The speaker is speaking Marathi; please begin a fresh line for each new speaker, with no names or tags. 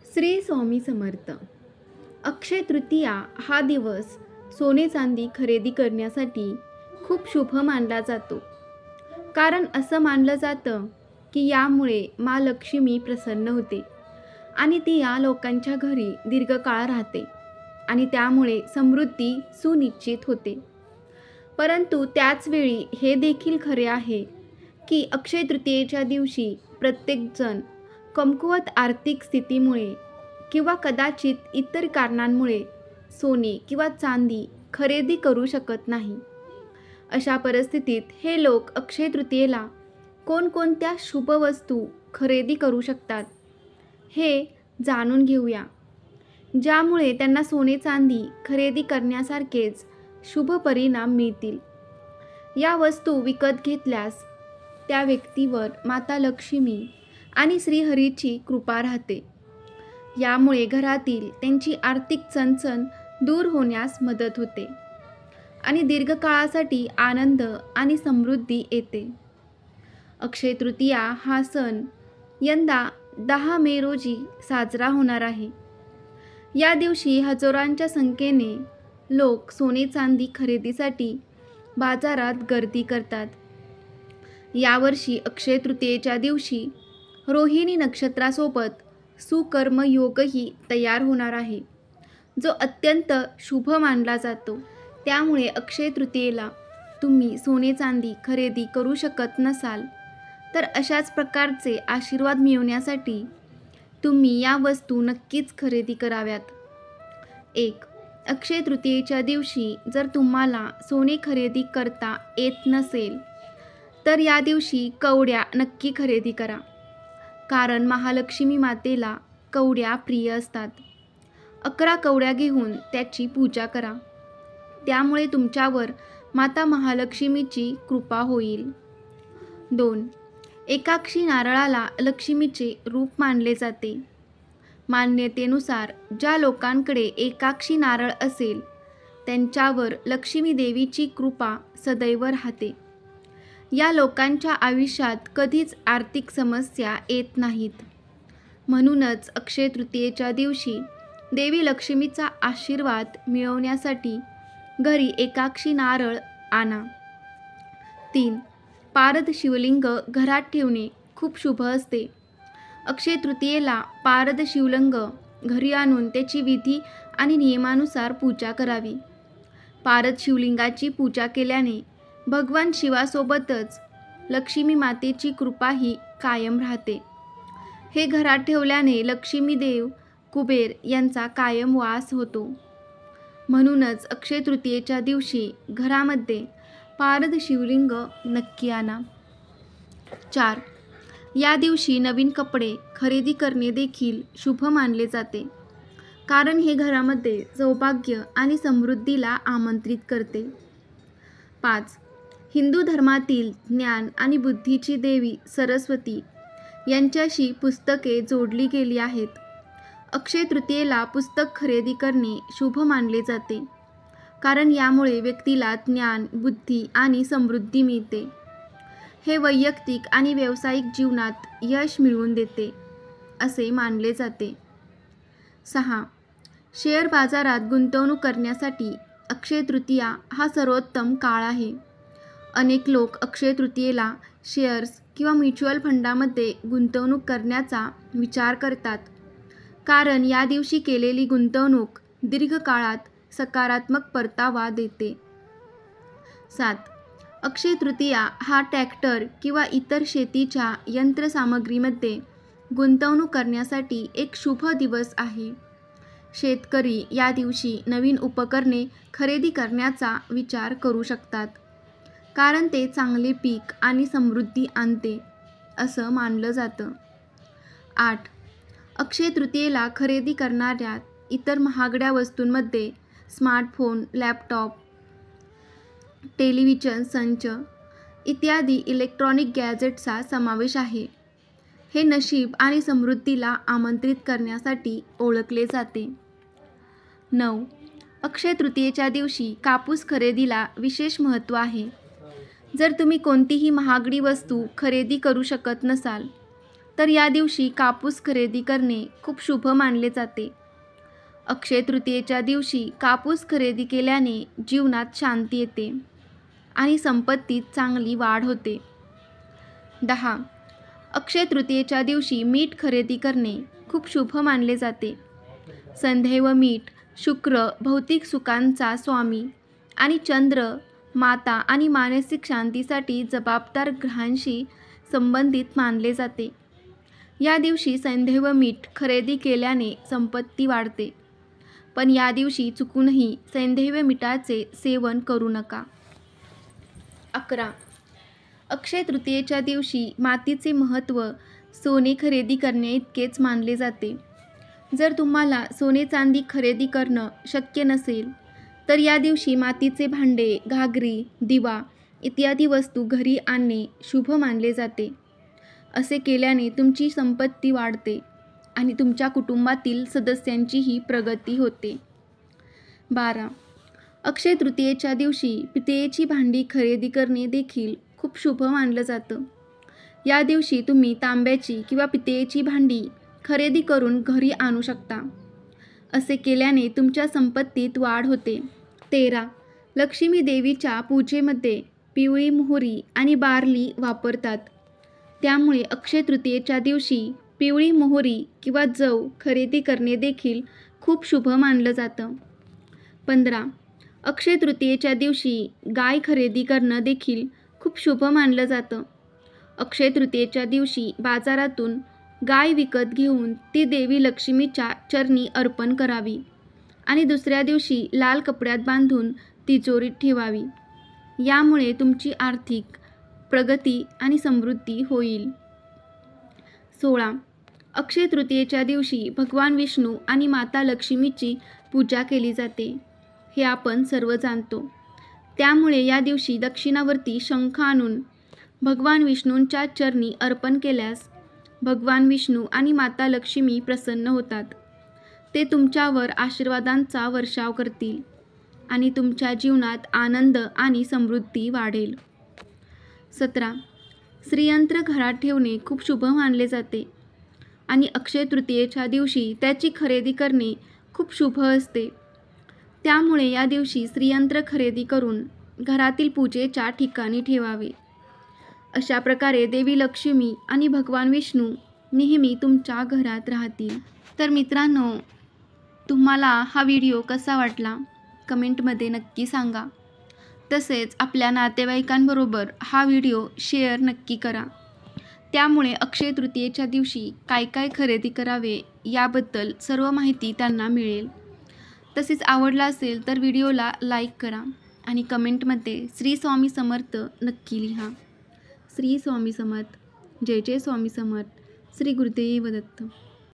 श्री स्वामी समर्थ. अक्षय तृतीया हा दिवस सोने चांदी खरेदी करण्यासाठी खूप शुभ मानला जातो. कारण असं मानलं जातं की यामुळे मा लक्ष्मी प्रसन्न होते आणि ती या लोकांच्या घरी दीर्घकाळ राहते आणि त्यामुळे समृद्धी सुनिश्चित होते. परंतु त्याचवेळी हे देखील खरे आहे की अक्षय तृतीयेच्या दिवशी प्रत्येकजण कमकुवत आर्थिक स्थितीमुळे किंवा कदाचित इतर कारणांमुळे सोने किंवा चांदी खरेदी करू शकत नाही. अशा परिस्थितीत हे लोक अक्षय तृतीयेला कोणकोणत्या शुभ वस्तू खरेदी करू शकतात हे जाणून घेऊया, ज्यामुळे त्यांना सोने चांदी खरेदी करण्यासारखेच शुभ परिणाम मिळतील. या वस्तू विकत घेतल्यास त्या व्यक्तीवर माता लक्ष्मी आणि श्रीहरीची कृपा राहते. यामुळे घरातील त्यांची आर्थिक चणचण दूर होण्यास मदत होते आणि दीर्घकाळासाठी आनंद आणि समृद्धी येते. अक्षय तृतीया हा सण यंदा 10 मे रोजी साजरा होणार आहे. या दिवशी हजारांच्या संख्येने लोक सोने चांदी खरेदीसाठी बाजारात गर्दी करतात. यावर्षी अक्षय तृतीयेच्या दिवशी रोहिणी नक्षत्रासोबत सुकर्म योगही तयार होणार आहे, जो अत्यंत शुभ मानला जातो. त्यामुळे अक्षय तृतीयेला तुम्ही सोने चांदी खरेदी करू शकत नसाल तर अशाच प्रकारचे आशीर्वाद मिळवण्यासाठी तुम्ही या वस्तू नक्कीच खरेदी कराव्यात. 1. अक्षय तृतीयेच्या दिवशी जर तुम्हाला सोने खरेदी करता येत नसेल तर या दिवशी कवड्या नक्की खरेदी करा, कारण महालक्ष्मी मातेला कवड्या प्रिय असतात. 11 कवड्या घेऊन त्याची पूजा करा, त्यामुळे तुमच्यावर माता महालक्ष्मीची कृपा होईल. 2. एकाक्षी नारळाला लक्ष्मीचे रूप मानले जाते. मान्यतेनुसार ज्या लोकांकडे एकाक्षी नारळ असेल त्यांच्यावर लक्ष्मी देवीची कृपा सदैव राहते. या लोकांच्या आयुष्यात कधीच आर्थिक समस्या येत नाहीत. म्हणूनच अक्षय तृतीयेच्या दिवशी देवी लक्ष्मीचा आशीर्वाद मिळवण्यासाठी घरी एकाक्षी नारळ आणा. 3. पारद शिवलिंग घरात ठेवणे खूप शुभ असते. अक्षय तृतीयेला पारद शिवलिंग घरी आणून त्याची विधी आणि नियमानुसार पूजा करावी. पारद शिवलिंगाची पूजा केल्याने भगवान शिवासोबतच लक्ष्मी मातेची कृपाही कायम राहते. हे घरात ठेवल्याने लक्ष्मी देव कुबेर यांचा कायम वास होतो. म्हणूनच अक्षय तृतीयेच्या दिवशी घरामध्ये पारद शिवलिंग नक्की आणा. 4. या दिवशी नवीन कपडे खरेदी करणे देखील शुभ मानले जाते, कारण हे घरामध्ये सौभाग्य आणि समृद्धीला आमंत्रित करते. 5. हिंदू धर्मातील ज्ञान आणि बुद्धीची देवी सरस्वती यांच्याशी पुस्तके जोडली गेली आहेत. अक्षय तृतीयेला पुस्तक खरेदी करणे शुभ मानले जाते, कारण यामुळे व्यक्तीला ज्ञान, बुद्धी आणि समृद्धी मिळते. हे वैयक्तिक आणि व्यावसायिक जीवनात यश मिळवून देते असे मानले जाते. 6. शेअर बाजारात गुंतवणूक करण्यासाठी अक्षय तृतीया हा सर्वोत्तम काळ आहे. अनेक लोक अक्षय तृतीयेला शेअर्स किंवा म्युच्युअल फंडामध्ये गुंतवणूक करण्याचा विचार करतात, कारण या दिवशी केलेली गुंतवणूक दीर्घकाळात सकारात्मक परतावा देते. 7. अक्षय तृतीया हा ट्रॅक्टर किंवा इतर शेतीच्या यंत्रसामग्रीमध्ये गुंतवणूक करण्यासाठी एक शुभ दिवस आहे. शेतकरी या दिवशी नवीन उपकरणे खरेदी करण्याचा विचार करू शकतात, कारण ते चांगले पीक आणि समृद्धी आणते असं मानलं जातं. 8. अक्षय तृतीयेला खरेदी करणाऱ्या इतर महागड्या वस्तूंमध्ये स्मार्टफोन, लॅपटॉप, टेलिव्हिजन संच इत्यादी इलेक्ट्रॉनिक गॅजेट्सचा समावेश आहे. हे नशीब आणि समृद्धीला आमंत्रित करण्यासाठी ओळखले जाते. 9. अक्षय तृतीयेच्या दिवशी कापूस खरेदीला विशेष महत्त्व आहे. जर तुम्ही कोणतीही महागडी वस्तू खरेदी करू शकत नसाल तर या दिवशी कापूस खरेदी करणे खूप शुभ मानले जाते. अक्षय तृतीयेच्या दिवशी कापूस खरेदी केल्याने जीवनात शांती येते आणि संपत्तीत चांगली वाढ होते. 10. अक्षय तृतीयेच्या दिवशी मीठ खरेदी करणे खूप शुभ मानले जाते. संधे व मीठ शुक्र भौतिक सुखांचा स्वामी आणि चंद्र माता आणि मानसिक शांतीसाठी जबाबदार ग्रहांशी संबंधित मानले जाते. या दिवशी संधे व मीठ खरेदी केल्याने संपत्ती वाढते. पण या दिवशी चुकूनही संधे व मिठाचे सेवन करू नका. 11. अक्षय तृतीयेच्या दिवशी मातीचे महत्त्व सोने खरेदी करणे इतकेच मानले जाते. जर तुम्हाला सोने चांदी खरेदी करणं शक्य नसेल तर या दिवशी मातीचे भांडे, घागरी, दिवा इत्यादी वस्तू घरी आणणे शुभ मानले जाते. असे केल्याने तुमची संपत्ती वाढते आणि तुमच्या कुटुंबातील सदस्यांचीही प्रगती होते. 12. अक्षय तृतीयेच्या दिवशी पितळेची भांडी खरेदी करणे देखील खूप शुभ मानलं जातं. या दिवशी तुम्ही तांब्याची किंवा पितळेची भांडी खरेदी करून घरी आणू शकता. असे केल्याने तुमच्या संपत्तीत वाढ होते. 13. लक्ष्मी देवीच्या पूजेमध्ये पिवळी मोहरी आणि बार्ली वापरतात. त्यामुळे अक्षय तृतीयेच्या दिवशी पिवळी मोहरी किंवा जव खरेदी करणे देखील खूप शुभ मानलं जातं. 15. अक्षय तृतीयेच्या दिवशी गाय खरेदी करणं देखील खूप शुभ मानलं जातं. अक्षय तृतीयेच्या दिवशी बाजारातून गाय विकत घेऊन ती देवी लक्ष्मीच्या चरणी अर्पण करावी आणि दुसऱ्या दिवशी लाल कपड्यात बांधून तिजोरीत ठेवावी. यामुळे तुमची आर्थिक प्रगती आणि समृद्धी होईल. 16. अक्षय तृतीयेच्या दिवशी भगवान विष्णू आणि माता लक्ष्मीची पूजा केली जाते. हे आपण सर्व जाणतो. त्यामुळे या दिवशी दक्षिणावर्ती शंख आणून भगवान विष्णूंच्या चरणी अर्पण केल्यास भगवान विष्णू आणि माता लक्ष्मी प्रसन्न होतात. ते तुमच्यावर आशीर्वादांचा वर्षाव करतील आणि तुमच्या जीवनात आनंद आणि समृद्धी वाढेल. 17. श्रीयंत्र घरात ठेवणे खूप शुभ मानले जाते आणि अक्षय तृतीयेच्या दिवशी त्याची खरेदी करणे खूप शुभ असते. त्यामुळे या दिवशी श्रीयंत्र खरेदी करून घरातील पूजेच्या ठिकाणी ठेवावे. अशा प्रकारे देवी लक्ष्मी आणि भगवान विष्णू नेहमी तुमच्या घरात राहतील. तर मित्रांनो, तुम्हाला हा व्हिडिओ कसा वाटला कमेंटमध्ये नक्की सांगा. तसेच आपल्या नातेवाईकांबरोबर हा व्हिडिओ शेअर नक्की करा. त्यामुळे अक्षय तृतीयेच्या दिवशी काय काय खरेदी करावे याबद्दल सर्व माहिती त्यांना मिळेल. तसेच आवडला असेल तर व्हिडिओला लाईक करा आणि कमेंटमध्ये श्री स्वामी समर्थ नक्की लिहा. श्री स्वामी समर्थ. जय जय स्वामी समर्थ. श्री गुरुदेव दत्त.